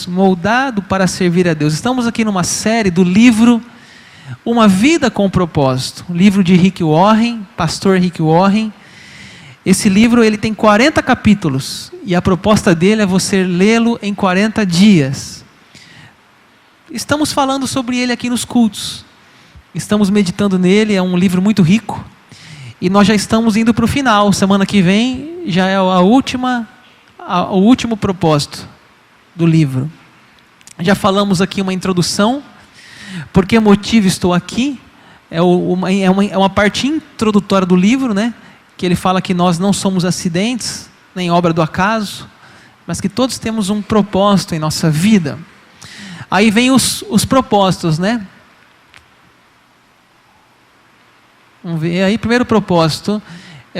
Deus, moldado para servir a Deus. Estamos aqui numa série do livro Uma Vida com Propósito, livro de Rick Warren, pastor Rick Warren. Esse livro ele tem 40 capítulos e a proposta dele é você lê-lo em 40 dias. Estamos falando sobre ele aqui nos cultos, estamos meditando nele, é um livro muito rico e nós já estamos indo para o final. Semana que vem já é o último propósito do livro. Já falamos aqui uma introdução, por que motivo estou aqui, é uma parte introdutória do livro, né? Que ele fala que nós não somos acidentes, nem obra do acaso, mas que todos temos um propósito em nossa vida. Aí vem os propósitos, né? Vamos ver aí, primeiro propósito,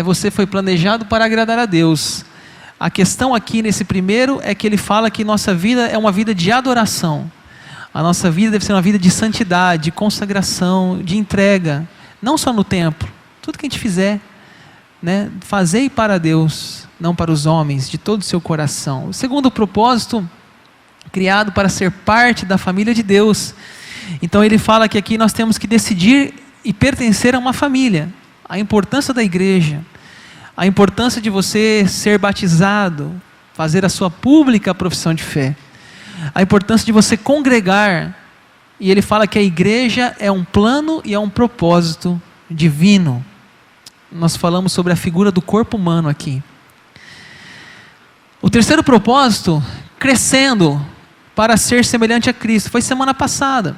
você foi planejado para agradar a Deus. A questão aqui nesse primeiro é que ele fala que nossa vida é uma vida de adoração. A nossa vida deve ser uma vida de santidade, de consagração, de entrega, não só no templo, tudo que a gente fizer, né? Fazei para Deus, não para os homens, de todo o seu coração. O segundo propósito, criado para ser parte da família de Deus. Então ele fala que aqui nós temos que decidir e pertencer a uma família. A importância da igreja, a importância de você ser batizado, fazer a sua pública profissão de fé, a importância de você congregar. E ele fala que a igreja é um plano e é um propósito divino. Nós falamos sobre a figura do corpo humano aqui. O terceiro propósito, crescendo para ser semelhante a Cristo. Foi semana passada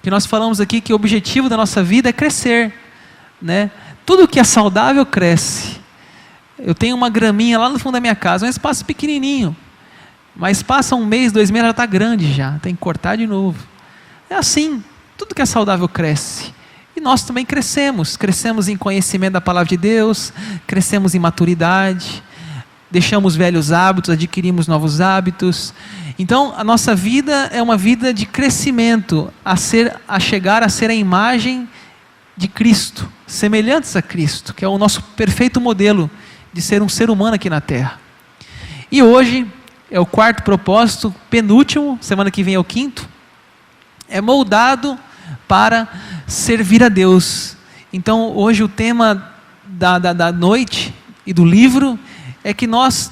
que nós falamos aqui que o objetivo da nossa vida é crescer, né? Tudo que é saudável cresce. Eu tenho uma graminha lá no fundo da minha casa, um espaço pequenininho, mas passa um mês, 2 meses, ela está grande já, tem que cortar de novo. É assim, tudo que é saudável cresce. E nós também crescemos em conhecimento da palavra de Deus, crescemos em maturidade, deixamos velhos hábitos, adquirimos novos hábitos. Então a nossa vida é uma vida de crescimento, a chegar a ser a imagem de Cristo, semelhantes a Cristo, que é o nosso perfeito modelo de ser um ser humano aqui na terra. E hoje é o quarto propósito, penúltimo, semana que vem é o quinto, é moldado para servir a Deus. Então hoje o tema da noite e do livro é que nós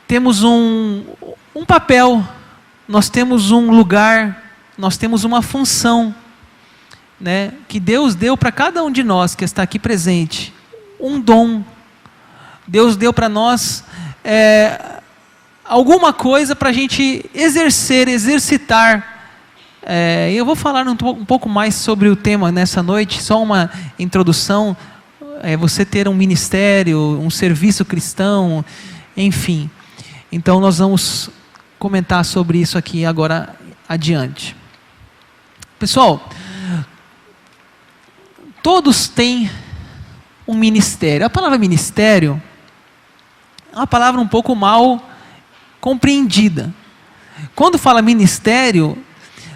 temos um papel, nós temos um lugar, nós temos uma função, né, que Deus deu para cada um de nós que está aqui presente, um dom. Deus deu para nós alguma coisa para a gente exercitar. Eu vou falar um pouco mais sobre o tema nessa noite, só uma introdução. Você ter um ministério, um serviço cristão, enfim. Então nós vamos comentar sobre isso aqui agora adiante. Pessoal, todos têm um ministério. A palavra ministério é uma palavra um pouco mal compreendida. Quando fala ministério,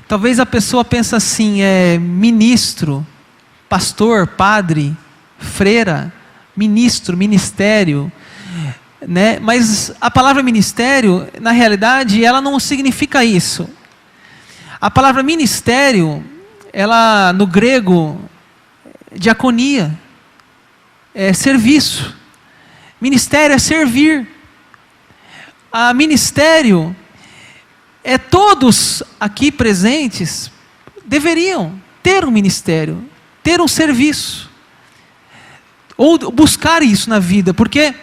talvez a pessoa pense assim, ministro, pastor, padre, freira, ministro, ministério, né? Mas a palavra ministério, na realidade, ela não significa isso. A palavra ministério, ela no grego, diaconia, é serviço. Ministério é servir. A ministério todos aqui presentes deveriam ter um ministério, ter um serviço, ou buscar isso na vida, porque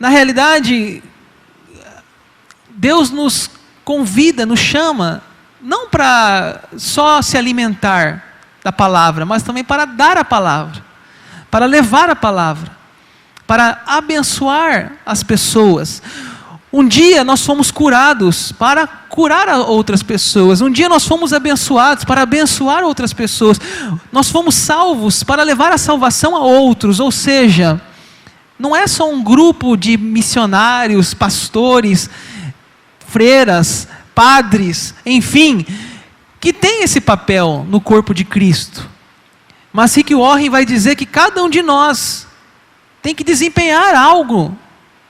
na realidade Deus nos convida, nos chama, não para só se alimentar da palavra, mas também para dar a palavra, para levar a palavra, para abençoar as pessoas. Um dia nós fomos curados para curar outras pessoas. Um dia nós fomos abençoados para abençoar outras pessoas. Nós fomos salvos para levar a salvação a outros. Ou seja, não é só um grupo de missionários, pastores, freiras, padres, enfim, que tem esse papel no corpo de Cristo. Mas Rick Warren vai dizer que cada um de nós tem que desempenhar algo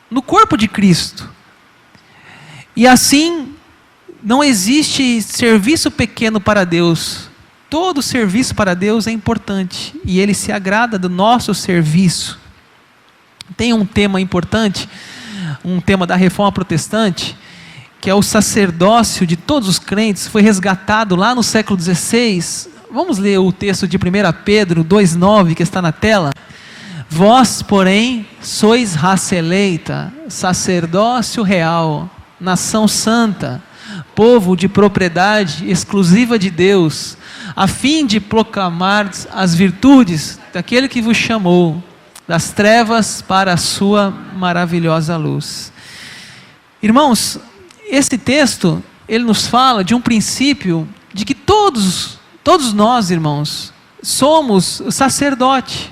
no corpo de Cristo. E assim, não existe serviço pequeno para Deus. Todo serviço para Deus é importante e Ele se agrada do nosso serviço. Tem um tema importante, um tema da Reforma Protestante, que é o sacerdócio de todos os crentes, foi resgatado lá no século XVI. Vamos ler o texto de 1 Pedro 2,9 que está na tela. Vós, porém, sois raça eleita, sacerdócio real, nação santa, povo de propriedade exclusiva de Deus, a fim de proclamar as virtudes daquele que vos chamou das trevas para a sua maravilhosa luz. Irmãos, esse texto, ele nos fala de um princípio de que todos nós, irmãos, somos sacerdote.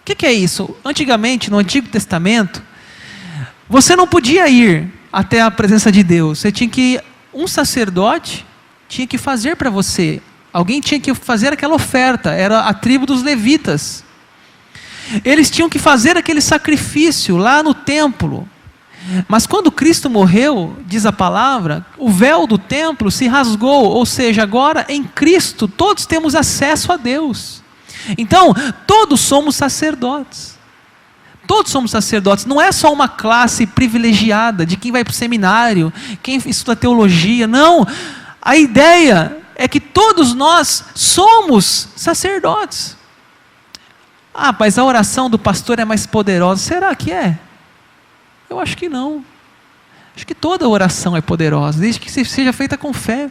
O que é isso? Antigamente, no Antigo Testamento, você não podia ir até a presença de Deus. Você tinha que, um sacerdote tinha que fazer para você. Alguém tinha que fazer aquela oferta. Era a tribo dos levitas. Eles tinham que fazer aquele sacrifício lá no templo. Mas quando Cristo morreu, diz a palavra, o véu do templo se rasgou. Ou seja, agora em Cristo todos temos acesso a Deus. Então, todos somos sacerdotes. Todos somos sacerdotes. Não é só uma classe privilegiada de quem vai para o seminário, quem estuda teologia. Não. A ideia é que todos nós somos sacerdotes. Ah, mas a oração do pastor é mais poderosa. Será que é? Eu acho que não. Acho que toda oração é poderosa, desde que seja feita com fé.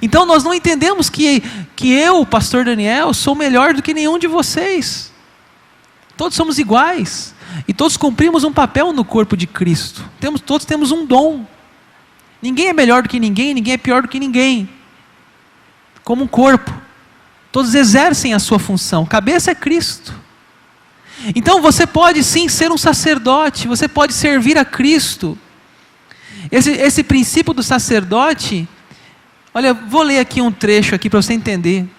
Então nós não entendemos que eu, pastor Daniel, sou melhor do que nenhum de vocês. Todos somos iguais. E todos cumprimos um papel no corpo de Cristo. Todos temos um dom. Ninguém é melhor do que ninguém, ninguém é pior do que ninguém. Como um corpo. Todos exercem a sua função. Cabeça é Cristo. Então você pode sim ser um sacerdote. Você pode servir a Cristo. Esse princípio do sacerdote... Olha, vou ler aqui um trecho aqui para você entender.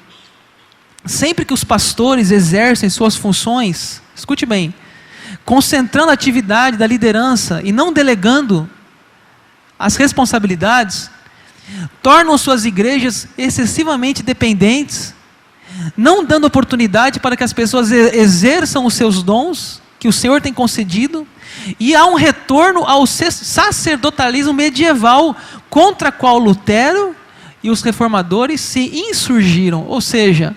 Sempre que os pastores exercem suas funções, escute bem, concentrando a atividade da liderança e não delegando as responsabilidades, tornam suas igrejas excessivamente dependentes, não dando oportunidade para que as pessoas exerçam os seus dons que o Senhor tem concedido, e há um retorno ao sacerdotalismo medieval, contra qual Lutero e os reformadores se insurgiram. Ou seja,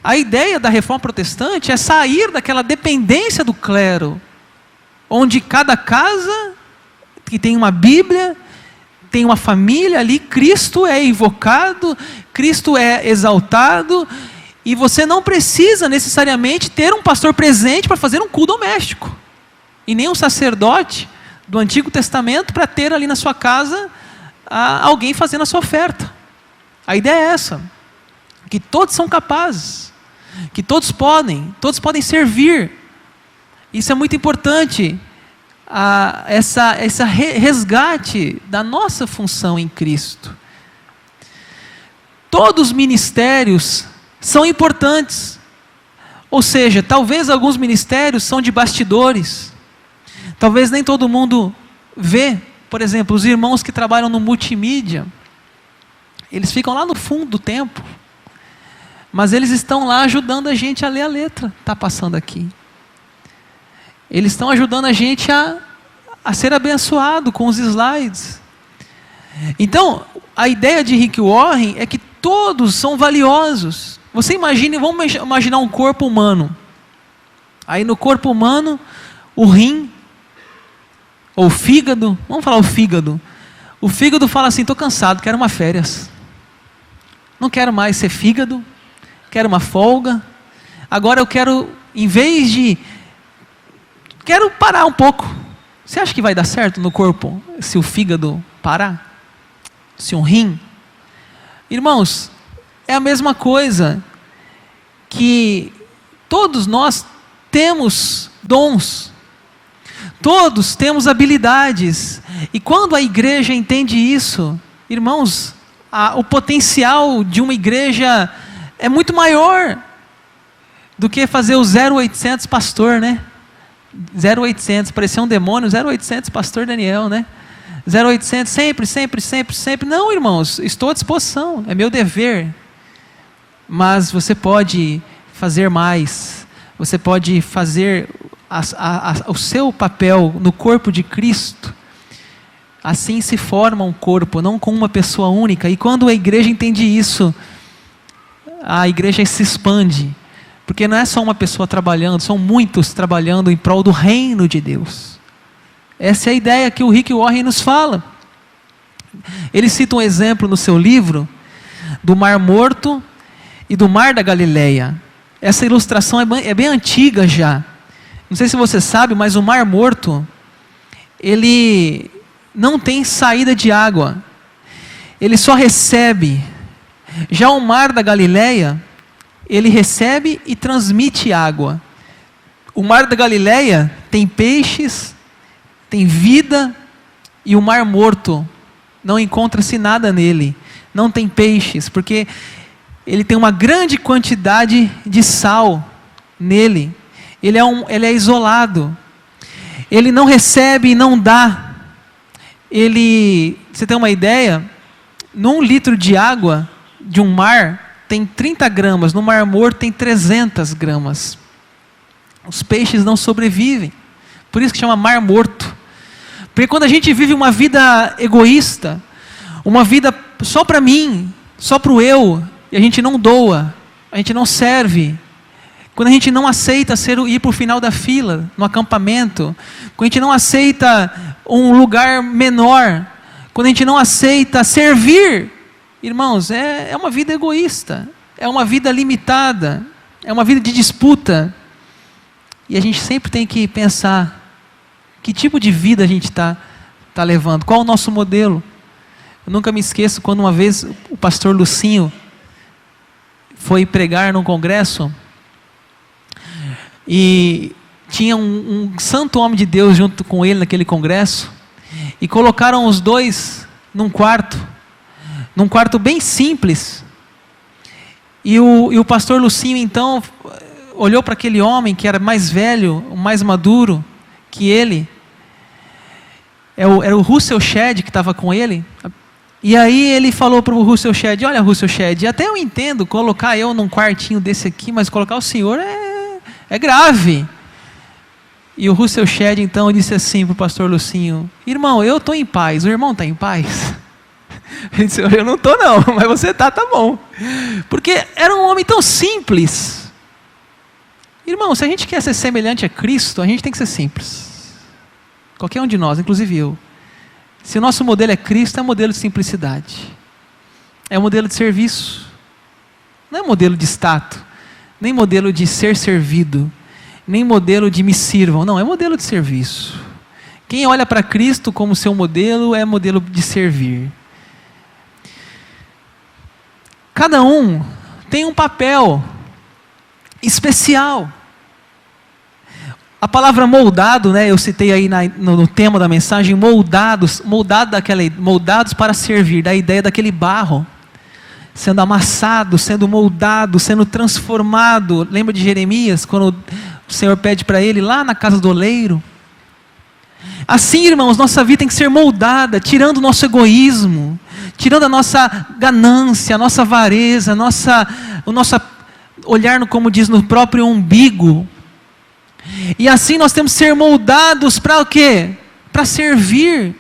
a ideia da reforma protestante é sair daquela dependência do clero, onde cada casa que tem uma Bíblia, tem uma família ali, Cristo é invocado, Cristo é exaltado, e você não precisa necessariamente ter um pastor presente para fazer um culto doméstico, e nem um sacerdote do Antigo Testamento para ter ali na sua casa alguém fazendo a sua oferta. A ideia é essa, que todos são capazes, que todos podem servir. Isso é muito importante, essa resgate da nossa função em Cristo. Todos os ministérios são importantes, ou seja, talvez alguns ministérios são de bastidores, talvez nem todo mundo vê. Por exemplo, os irmãos que trabalham no multimídia, eles ficam lá no fundo do templo, mas eles estão lá ajudando a gente a ler a letra, está passando aqui. Eles estão ajudando a gente a ser abençoado com os slides. Então, a ideia de Rick Warren é que todos são valiosos. Você imagine, vamos imaginar um corpo humano. Aí no corpo humano, o rim, ou o fígado, vamos falar o fígado. O fígado fala assim, estou cansado, quero uma férias. Não quero mais ser fígado, quero uma folga. Agora eu quero, quero parar um pouco. Você acha que vai dar certo no corpo se o fígado parar? Se um rim? Irmãos, é a mesma coisa que todos nós temos dons. Todos temos habilidades, e quando a igreja entende isso, irmãos, o potencial de uma igreja é muito maior do que fazer o 0800 pastor, né? 0800, parecia um demônio, 0800 pastor Daniel, né? 0800, sempre, sempre, sempre, sempre. Não, irmãos, estou à disposição, é meu dever. Mas você pode fazer mais, você pode fazer o seu papel no corpo de Cristo. Assim se forma um corpo, não com uma pessoa única. E quando a igreja entende isso, a igreja se expande. Porque não é só uma pessoa trabalhando, são muitos trabalhando em prol do reino de Deus. Essa é a ideia que o Rick Warren nos fala. Ele cita um exemplo no seu livro do Mar Morto e do Mar da Galileia. Essa ilustração é bem antiga já. Não sei se você sabe, mas o Mar Morto, ele não tem saída de água. Ele só recebe. Já o Mar da Galileia, ele recebe e transmite água. O Mar da Galileia tem peixes, tem vida, e o Mar Morto não encontra-se nada nele. Não tem peixes, porque ele tem uma grande quantidade de sal nele. Ele é isolado. Ele não recebe e não dá. Você tem uma ideia? Num litro de água de um mar tem 30 gramas, no Mar Morto tem 300 gramas. Os peixes não sobrevivem. Por isso que chama Mar Morto. Porque quando a gente vive uma vida egoísta, uma vida só para mim, só para o eu, e a gente não doa, a gente não serve, quando a gente não aceita ir para o final da fila, no acampamento, quando a gente não aceita um lugar menor, quando a gente não aceita servir, irmãos, é uma vida egoísta, é uma vida limitada, é uma vida de disputa. E a gente sempre tem que pensar, que tipo de vida a gente está levando, qual o nosso modelo. Eu nunca me esqueço quando uma vez o pastor Lucinho foi pregar num congresso, e tinha um santo homem de Deus junto com ele naquele congresso, e colocaram os dois num quarto bem simples, e o pastor Lucinho então olhou para aquele homem que era mais velho, mais maduro que ele, era o Russell Shedd que estava com ele, e aí ele falou para o Russell Shedd: olha, Russell Shedd, até eu entendo colocar eu num quartinho desse aqui, mas colocar o senhor é grave. E o Russell Shedd então disse assim para o pastor Lucinho: irmão, eu estou em paz, o irmão está em paz? Ele disse: eu não estou não, mas você tá bom. Porque era um homem tão simples. Irmão, se a gente quer ser semelhante a Cristo, a gente tem que ser simples. Qualquer um de nós, inclusive eu. Se o nosso modelo é Cristo, é modelo de simplicidade. É modelo de serviço. Não é modelo de status, nem modelo de ser servido, nem modelo de me sirvam. Não, é modelo de serviço. Quem olha para Cristo como seu modelo, é modelo de servir. Cada um tem um papel especial. A palavra moldado, né, eu citei aí no tema da mensagem, moldados para servir, da ideia daquele barro, sendo amassado, sendo moldado, sendo transformado. Lembra de Jeremias, quando o Senhor pede para ele, lá na casa do oleiro? Assim, irmãos, nossa vida tem que ser moldada, tirando o nosso egoísmo, tirando a nossa ganância, a nossa avareza, o nosso olhar, como diz, no próprio umbigo. E assim nós temos que ser moldados para o quê? Para servir.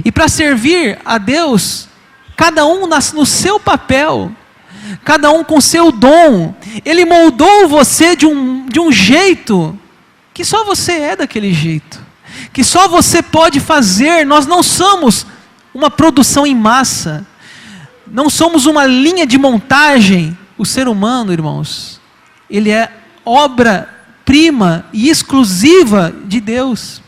E para servir a Deus, cada um no seu papel, cada um com seu dom. Ele moldou você de um jeito que só você é daquele jeito, que só você pode fazer. Nós não somos uma produção em massa, não somos uma linha de montagem. O ser humano, irmãos, ele é obra-prima e exclusiva de Deus.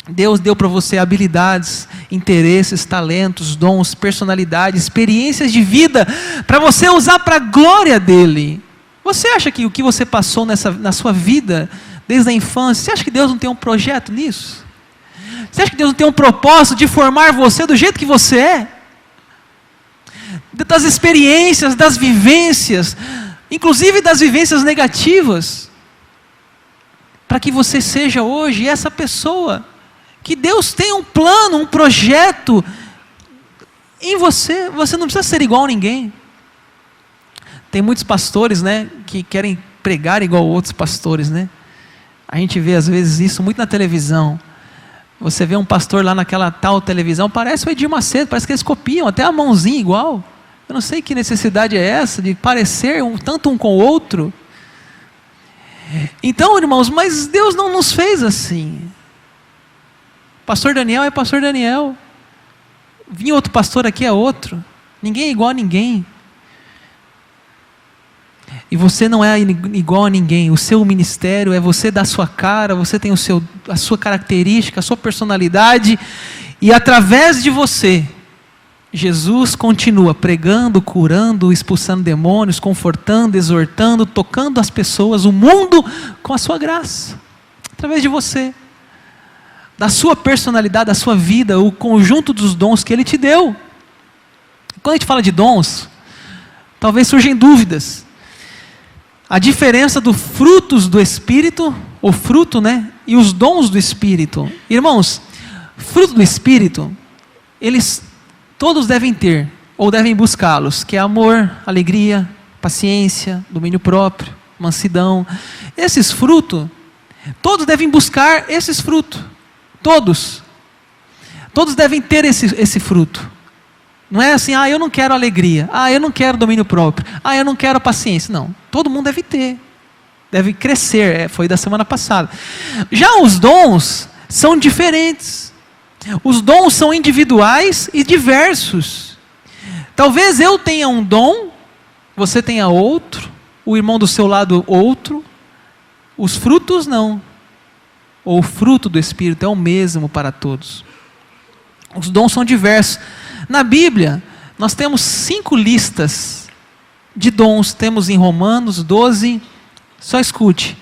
Deus deu para você habilidades, interesses, talentos, dons, personalidade, experiências de vida, para você usar para a glória dEle. Você acha que o que você passou na sua vida, desde a infância, você acha que Deus não tem um projeto nisso? Você acha que Deus não tem um propósito de formar você do jeito que você é? Das experiências, das vivências, inclusive das vivências negativas, para que você seja hoje essa pessoa que Deus tem um plano, um projeto em você. Você não precisa ser igual a ninguém. Tem muitos pastores, né, que querem pregar igual outros pastores, né? A gente vê às vezes isso muito na televisão. Você vê um pastor lá naquela tal televisão, parece o Edir Macedo, parece que eles copiam, até a mãozinha igual. Eu não sei que necessidade é essa de parecer tanto um com o outro. Então, irmãos, mas Deus não nos fez assim. Pastor Daniel é pastor Daniel. Vinha outro pastor aqui é outro. Ninguém é igual a ninguém. E você não é igual a ninguém. O seu ministério é você dar sua cara, você tem a sua característica, a sua personalidade. E através de você, Jesus continua pregando, curando, expulsando demônios, confortando, exortando, tocando as pessoas, o mundo, com a sua graça. Através de você. Da sua personalidade, da sua vida, o conjunto dos dons que Ele te deu. Quando a gente fala de dons, talvez surjam dúvidas. A diferença dos frutos do Espírito, o fruto, né? E os dons do Espírito. Irmãos, fruto do Espírito, eles todos devem ter, ou devem buscá-los, que é amor, alegria, paciência, domínio próprio, mansidão. Esses frutos, todos devem buscar esses frutos. Todos. Todos devem ter esse fruto. Não é assim, eu não quero alegria, eu não quero domínio próprio, eu não quero paciência. Não, todo mundo deve ter, deve crescer, foi da semana passada. Já os dons são diferentes, os dons são individuais e diversos. Talvez eu tenha um dom, você tenha outro, o irmão do seu lado outro, os frutos não, ou o fruto do Espírito é o mesmo para todos. Os dons são diversos. Na Bíblia, nós temos 5 listas de dons. Temos em Romanos 12, só escute.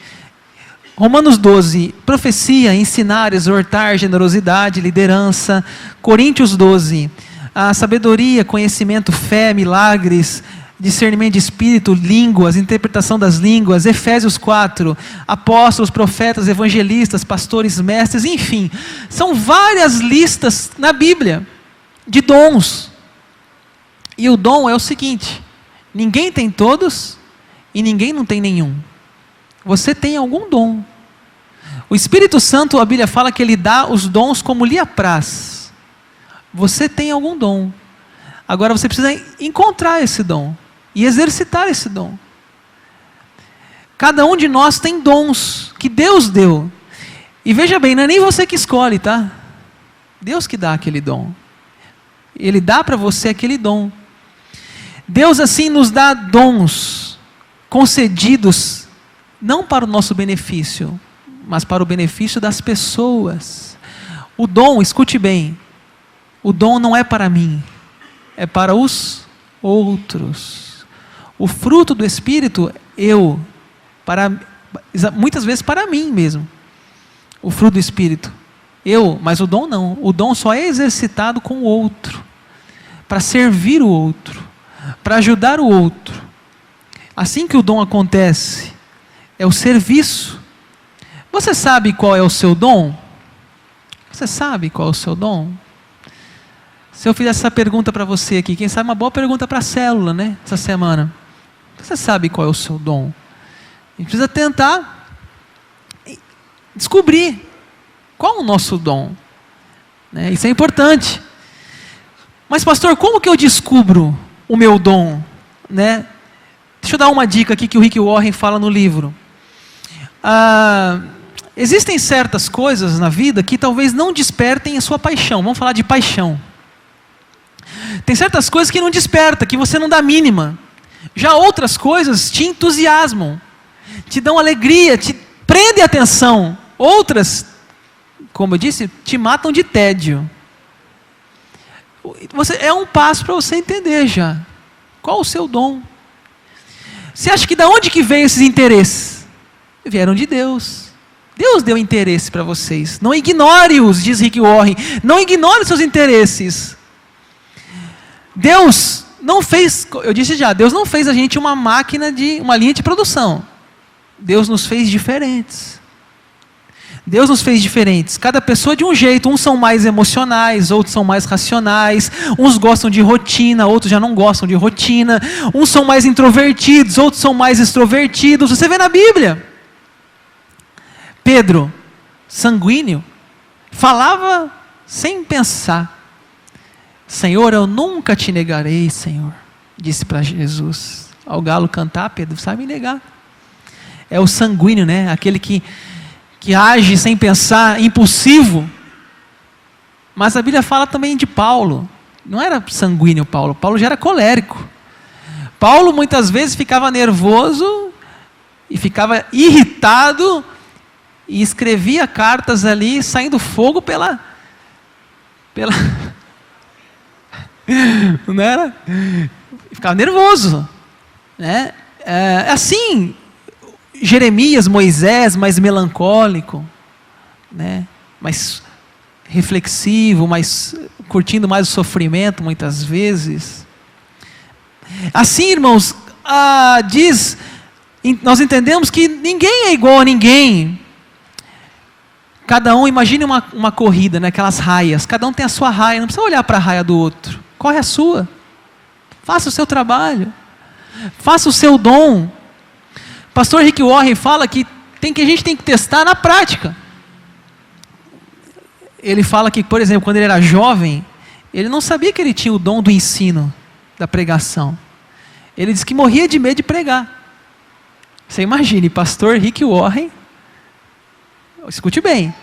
Romanos 12, profecia, ensinar, exortar, generosidade, liderança. Coríntios 12, a sabedoria, conhecimento, fé, milagres, discernimento de espírito, línguas, interpretação das línguas. Efésios 4, apóstolos, profetas, evangelistas, pastores, mestres, enfim. São várias listas na Bíblia de dons. E o dom é o seguinte: ninguém tem todos e ninguém não tem nenhum. Você tem algum dom. O Espírito Santo, a Bíblia fala que Ele dá os dons como lhe apraz. Você tem algum dom. Agora você precisa encontrar esse dom e exercitar esse dom. Cada um de nós tem dons que Deus deu. E veja bem, não é nem você que escolhe, tá? Deus que dá aquele dom. Ele dá para você aquele dom. Deus assim nos dá dons concedidos não para o nosso benefício, mas para o benefício das pessoas. O dom, escute bem, o dom não é para mim, é para os outros. O fruto do Espírito, muitas vezes para mim mesmo. O fruto do Espírito. Mas o dom não. O dom só é exercitado com o outro, para servir o outro, para ajudar o outro. Assim que o dom acontece, é o serviço. Você sabe qual é o seu dom? Você sabe qual é o seu dom? Se eu fizer essa pergunta para você aqui, quem sabe uma boa pergunta para a célula, né? Essa semana. Você sabe qual é o seu dom? A gente precisa tentar descobrir qual é o nosso dom. Né? Isso é importante. Mas pastor, como que eu descubro o meu dom? Né? Deixa eu dar uma dica aqui que o Rick Warren fala no livro. Existem certas coisas na vida que talvez não despertem a sua paixão. Vamos falar de paixão. Tem certas coisas que não despertam, que você não dá mínima. Já outras coisas te entusiasmam, te dão alegria, te prendem a atenção. Outras, como eu disse, te matam de tédio. É um passo para você entender já. Qual o seu dom? Você acha que da onde que veio esses interesses? Vieram de Deus. Deus deu interesse para vocês. Não ignore-os, diz Rick Warren. Não ignore os seus interesses. Deus não fez, eu disse já, Deus não fez a gente uma máquina uma linha de produção. Deus nos fez diferentes. Deus nos fez diferentes, cada pessoa de um jeito. Uns são mais emocionais, outros são mais racionais. Uns gostam de rotina, outros já não gostam de rotina. Uns são mais introvertidos, outros são mais extrovertidos. Você vê na Bíblia. Pedro, sanguíneo, falava sem pensar. Senhor, eu nunca te negarei, Senhor, disse para Jesus. Ao galo cantar, Pedro sabe negar. É o sanguíneo, né? Aquele que age sem pensar, impulsivo. Mas a Bíblia fala também de Paulo. Não era sanguíneo Paulo, Paulo já era colérico. Paulo muitas vezes ficava nervoso e ficava irritado e escrevia cartas ali, saindo fogo pela não era? Ficava nervoso, né? Assim, Jeremias, Moisés, mais melancólico, né? Mais reflexivo, mais curtindo mais o sofrimento muitas vezes. Assim, irmãos, nós entendemos que ninguém é igual a ninguém. Cada um, imagine uma corrida, né? Aquelas raias, cada um tem a sua raia, não precisa olhar para a raia do outro, corre a sua, faça o seu trabalho, faça o seu dom. Pastor Rick Warren fala que a gente tem que testar na prática. Ele fala que, por exemplo, quando ele era jovem, ele não sabia que ele tinha o dom do ensino, da pregação. Ele disse que morria de medo de pregar. Você imagine, pastor Rick Warren, escute bem,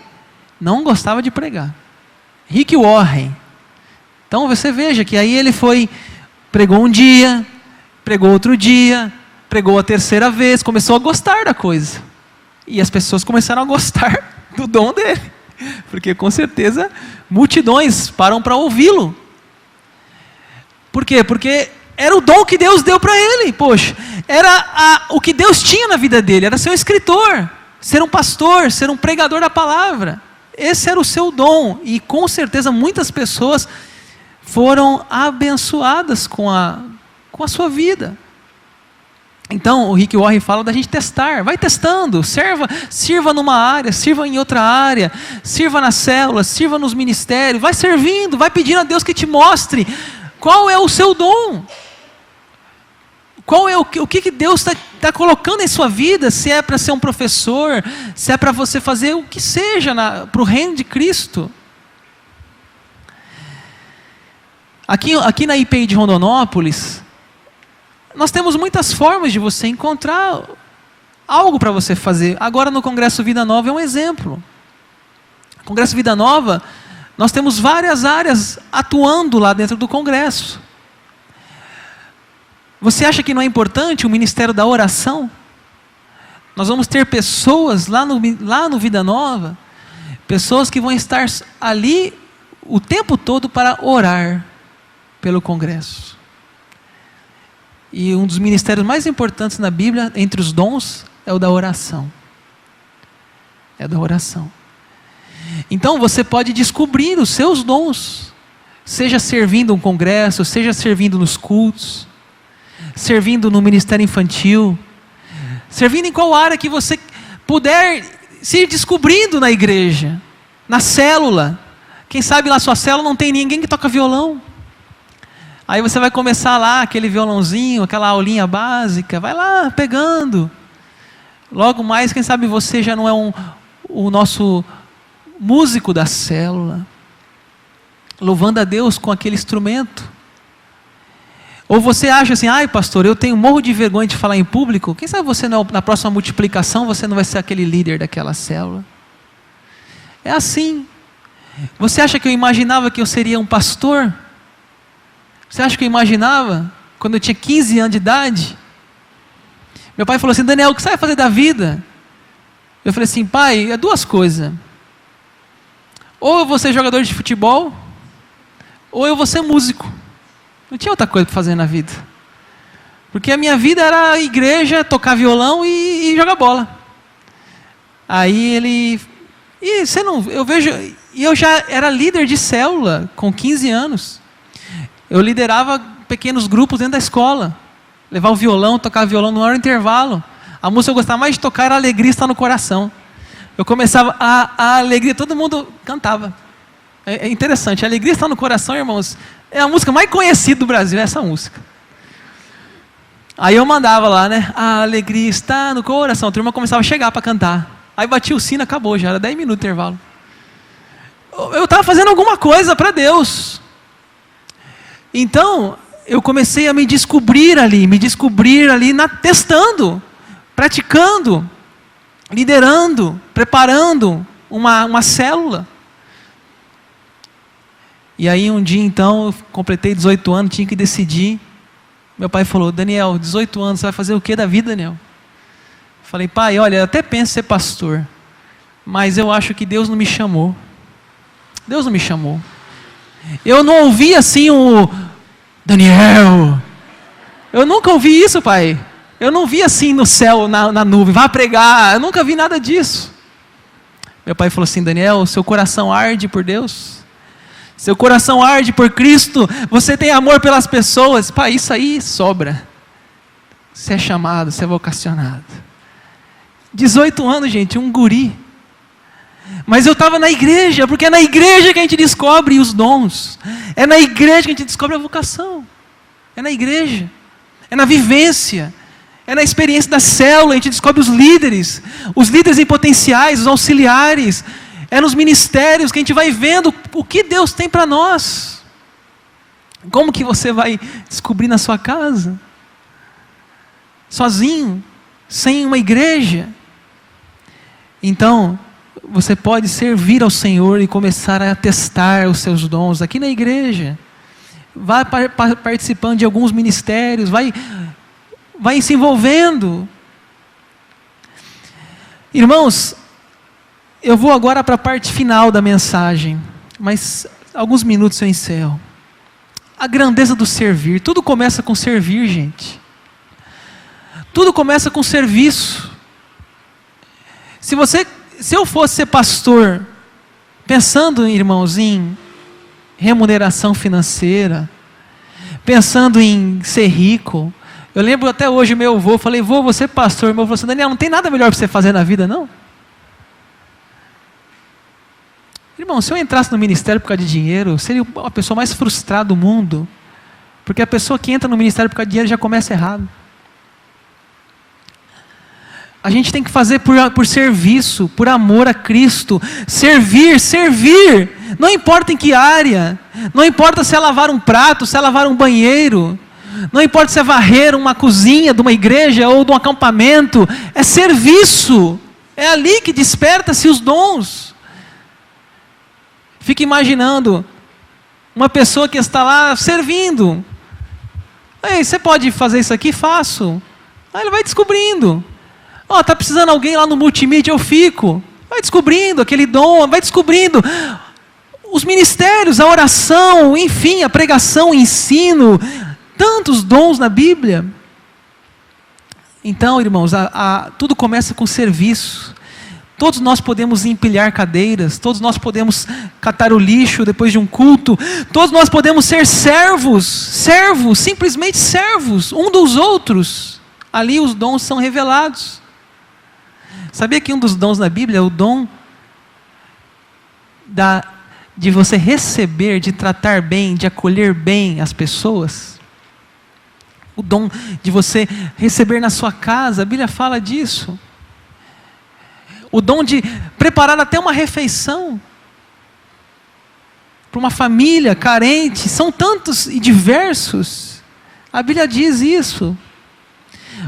não gostava de pregar. Rick Warren. Então você veja que aí ele pregou um dia, pregou outro dia, pregou a terceira vez, começou a gostar da coisa. E as pessoas começaram a gostar do dom dele. Porque com certeza multidões param para ouvi-lo. Por quê? Porque era o dom que Deus deu para ele. Poxa, era o que Deus tinha na vida dele. Era ser um escritor, ser um pastor, ser um pregador da palavra. Esse era o seu dom. E com certeza muitas pessoas foram abençoadas com a sua vida. Então o Rick Warren fala da gente testar, vai testando, sirva numa área, sirva em outra área, sirva nas células, sirva nos ministérios, vai servindo, vai pedindo a Deus que te mostre qual é o seu dom, qual é o que Deus está colocando em sua vida, se é para ser um professor, se é para você fazer o que seja para o reino de Cristo. Aqui na IPI de Rondonópolis, nós temos muitas formas de você encontrar algo para você fazer. Agora no Congresso Vida Nova é um exemplo. No Congresso Vida Nova, nós temos várias áreas atuando lá dentro do Congresso. Você acha que não é importante o Ministério da Oração? Nós vamos ter pessoas lá no Vida Nova, pessoas que vão estar ali o tempo todo para orar pelo Congresso. E um dos ministérios mais importantes na Bíblia, entre os dons, é o da oração. É da oração. Então você pode descobrir os seus dons, seja servindo um congresso, seja servindo nos cultos, servindo no ministério infantil, servindo em qual área que você puder se ir descobrindo na igreja, na célula. Quem sabe lá sua célula não tem ninguém que toca violão. Aí você vai começar lá, aquele violãozinho, aquela aulinha básica, vai lá pegando. Logo mais, quem sabe você já não é o nosso músico da célula, louvando a Deus com aquele instrumento. Ou você acha assim, ai pastor, eu tenho morro de vergonha de falar em público. Quem sabe você na próxima multiplicação, você não vai ser aquele líder daquela célula. É assim. Você acha que eu imaginava que eu seria um pastor? Você acha que eu imaginava, quando eu tinha 15 anos de idade? Meu pai falou assim, Daniel, o que você vai fazer da vida? Eu falei assim, pai, é duas coisas. Ou eu vou ser jogador de futebol, ou eu vou ser músico. Não tinha outra coisa para fazer na vida. Porque a minha vida era a igreja, tocar violão e jogar bola. Aí ele... E você não... Eu vejo... E eu já era líder de célula com 15 anos. Eu liderava pequenos grupos dentro da escola. Levar o violão, tocar violão no hora do intervalo. A música que eu gostava mais de tocar era Alegria Está no Coração. eu começava a alegria, todo mundo cantava. É interessante, a alegria está no coração, irmãos. É a música mais conhecida do Brasil, é essa música. Aí eu mandava lá, né? A alegria está no coração. A turma começava a chegar para cantar. Aí batia o sino, acabou já, era 10 minutos de intervalo. Eu estava fazendo alguma coisa para Deus. Então, eu comecei a me descobrir ali testando, praticando, liderando, preparando uma célula. E aí um dia então, eu completei 18 anos, tinha que decidir. Meu pai falou: Daniel, 18 anos, você vai fazer o que da vida, Daniel? Falei: pai, olha, eu até penso em ser pastor, mas eu acho que Deus não me chamou. Deus não me chamou. Eu não ouvi assim o Daniel. Eu nunca ouvi isso, pai. Eu não vi assim no céu, na nuvem, vá pregar. Eu nunca vi nada disso. Meu pai falou assim: Daniel, seu coração arde por Deus? Seu coração arde por Cristo? Você tem amor pelas pessoas? Pai, isso aí sobra. Você é chamado, você é vocacionado. 18 anos, gente, um guri. Mas eu estava na igreja, porque é na igreja que a gente descobre os dons. É na igreja que a gente descobre a vocação. É na igreja. É na vivência. É na experiência da célula, a gente descobre os líderes em potenciais, os auxiliares. É nos ministérios que a gente vai vendo o que Deus tem para nós. Como que você vai descobrir na sua casa? Sozinho, sem uma igreja. Então, você pode servir ao Senhor e começar a testar os seus dons aqui na igreja. Vai participando de alguns ministérios, vai se envolvendo. Irmãos, eu vou agora para a parte final da mensagem, mas alguns minutos eu encerro. A grandeza do servir. Tudo começa com servir, gente. Tudo começa com serviço. Se eu fosse ser pastor, pensando, irmãos, em remuneração financeira, pensando em ser rico, eu lembro até hoje meu avô, falei: vô, você é pastor. Meu avô falou assim: Daniel, não tem nada melhor para você fazer na vida, não? Irmão, se eu entrasse no ministério por causa de dinheiro, eu seria a pessoa mais frustrada do mundo, porque a pessoa que entra no ministério por causa de dinheiro já começa errado. A gente tem que fazer por serviço, por amor a Cristo. Servir, não importa em que área, não importa se é lavar um prato, se é lavar um banheiro, não importa se é varrer uma cozinha de uma igreja ou de um acampamento, é serviço, é ali que desperta-se os dons. Fica imaginando uma pessoa que está lá servindo. Ei, você pode fazer isso aqui? Faço. Aí ele vai descobrindo. Está precisando de alguém lá no multimídia? Eu fico. Vai descobrindo aquele dom, vai descobrindo os ministérios, a oração, enfim, a pregação, o ensino, tantos dons na Bíblia. Então, irmãos, tudo começa com serviço. Todos nós podemos empilhar cadeiras, todos nós podemos catar o lixo depois de um culto, todos nós podemos ser servos, simplesmente servos, um dos outros. Ali os dons são revelados. Sabia que um dos dons na Bíblia é o dom de você receber, de tratar bem, de acolher bem as pessoas? O dom de você receber na sua casa, a Bíblia fala disso. O dom de preparar até uma refeição para uma família carente. São tantos e diversos. A Bíblia diz isso.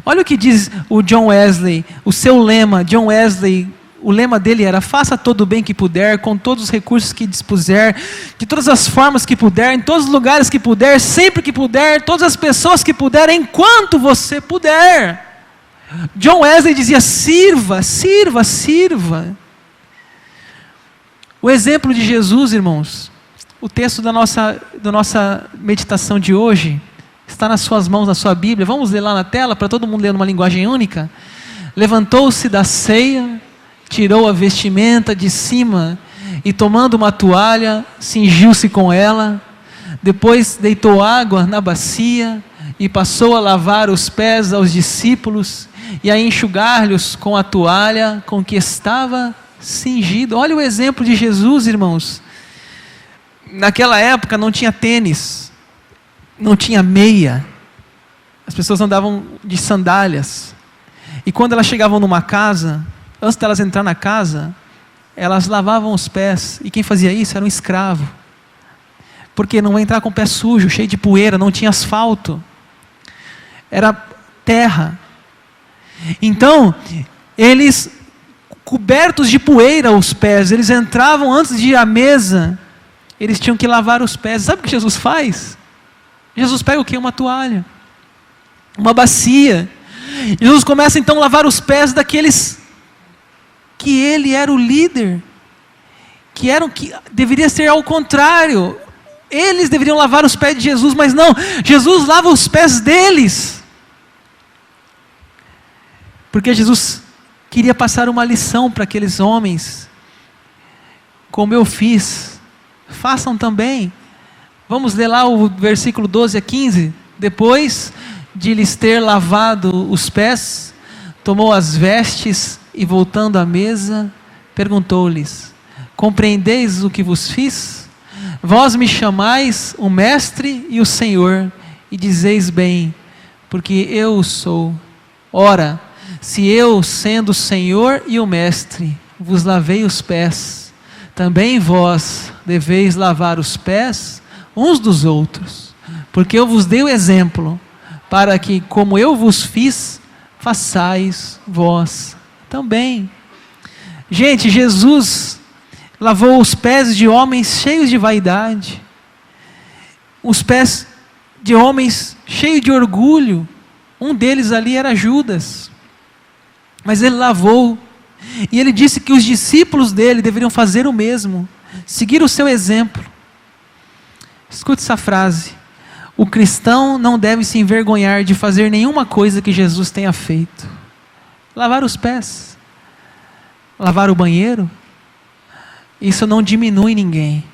Olha o que diz o John Wesley, o seu lema. John Wesley, o lema dele era: faça todo o bem que puder, com todos os recursos que dispuser, de todas as formas que puder, em todos os lugares que puder, sempre que puder, todas as pessoas que puder, enquanto você puder. John Wesley dizia: sirva. O exemplo de Jesus, irmãos, o texto da nossa meditação de hoje, está nas suas mãos, na sua Bíblia. Vamos ler lá na tela, para todo mundo ler numa linguagem única. Levantou-se da ceia, tirou a vestimenta de cima e, tomando uma toalha, cingiu-se com ela. Depois deitou água na bacia e passou a lavar os pés aos discípulos e a enxugar-lhes com a toalha com que estava cingido. Olha o exemplo de Jesus, irmãos. Naquela época não tinha tênis, não tinha meia. As pessoas andavam de sandálias. E quando elas chegavam numa casa, antes de elas entrar na casa, elas lavavam os pés. E quem fazia isso era um escravo. Porque não ia entrar com o pé sujo, cheio de poeira, não tinha asfalto. Era terra. Então, eles, cobertos de poeira os pés, eles entravam antes de ir à mesa, eles tinham que lavar os pés. Sabe o que Jesus faz? Jesus pega o quê? Uma toalha, uma bacia. Jesus começa então a lavar os pés daqueles que ele era o líder, que deveria ser ao contrário. Eles deveriam lavar os pés de Jesus, mas não, Jesus lava os pés deles. Porque Jesus queria passar uma lição para aqueles homens. Como eu fiz, façam também. Vamos ler lá o versículo 12 a 15. Depois de lhes ter lavado os pés, tomou as vestes e, voltando à mesa, perguntou-lhes: compreendeis o que vos fiz? Vós me chamais o Mestre e o Senhor, e dizeis bem, porque eu o sou. Ora, se eu, sendo o Senhor e o Mestre, vos lavei os pés, também vós deveis lavar os pés uns dos outros, porque eu vos dei o exemplo, para que, como eu vos fiz, façais vós também. Gente, Jesus lavou os pés de homens cheios de vaidade, os pés de homens cheios de orgulho. Um deles ali era Judas, mas ele lavou, e ele disse que os discípulos dele deveriam fazer o mesmo, seguir o seu exemplo. Escute essa frase: o cristão não deve se envergonhar de fazer nenhuma coisa que Jesus tenha feito. Lavar os pés, lavar o banheiro, isso não diminui ninguém.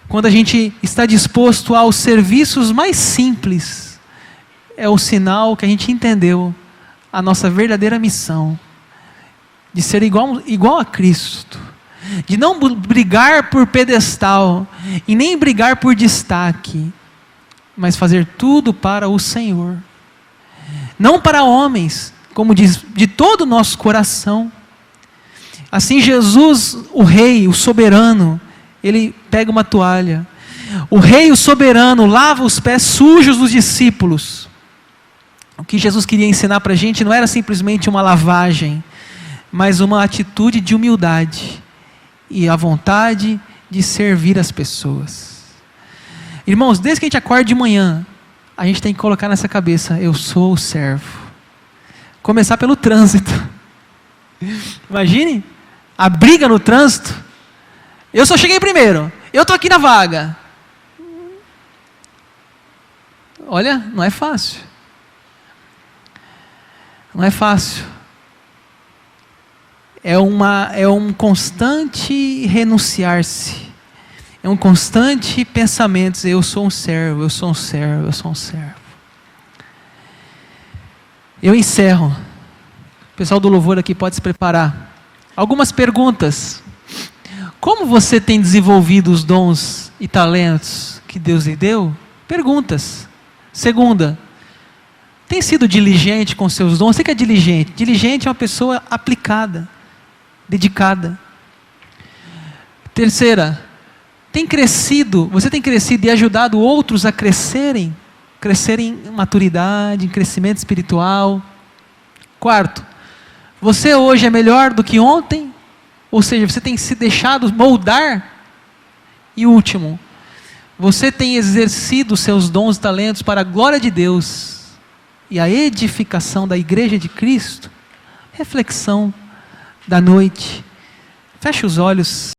Quando a gente está disposto aos serviços mais simples, é o sinal que a gente entendeu a nossa verdadeira missão, de ser igual a Cristo, de não brigar por pedestal, e nem brigar por destaque, mas fazer tudo para o Senhor, não para homens, como diz, de todo o nosso coração. Assim Jesus, o Rei, o soberano, ele pega uma toalha, o Rei, o soberano, lava os pés sujos dos discípulos. O que Jesus queria ensinar para a gente não era simplesmente uma lavagem, mas uma atitude de humildade e a vontade de servir as pessoas. Irmãos, desde que a gente acorda de manhã, a gente tem que colocar nessa cabeça: eu sou o servo. Começar pelo trânsito. Imagine a briga no trânsito. Eu só cheguei primeiro, eu estou aqui na vaga. Olha, não é fácil. Não é fácil. É um constante renunciar-se. É um constante pensamento: eu sou um servo, eu sou um servo, eu sou um servo. Eu encerro. O pessoal do louvor aqui pode se preparar. Algumas perguntas. Como você tem desenvolvido os dons e talentos que Deus lhe deu? Perguntas. Segunda: tem sido diligente com seus dons? Você que é diligente? Diligente é uma pessoa aplicada, dedicada. Terceira: você tem crescido e ajudado outros a crescerem em maturidade, em crescimento espiritual? Quarto: você hoje é melhor do que ontem? Ou seja, você tem se deixado moldar? E último: você tem exercido seus dons e talentos para a glória de Deus e a edificação da igreja de Cristo? Reflexão da noite. Feche os olhos.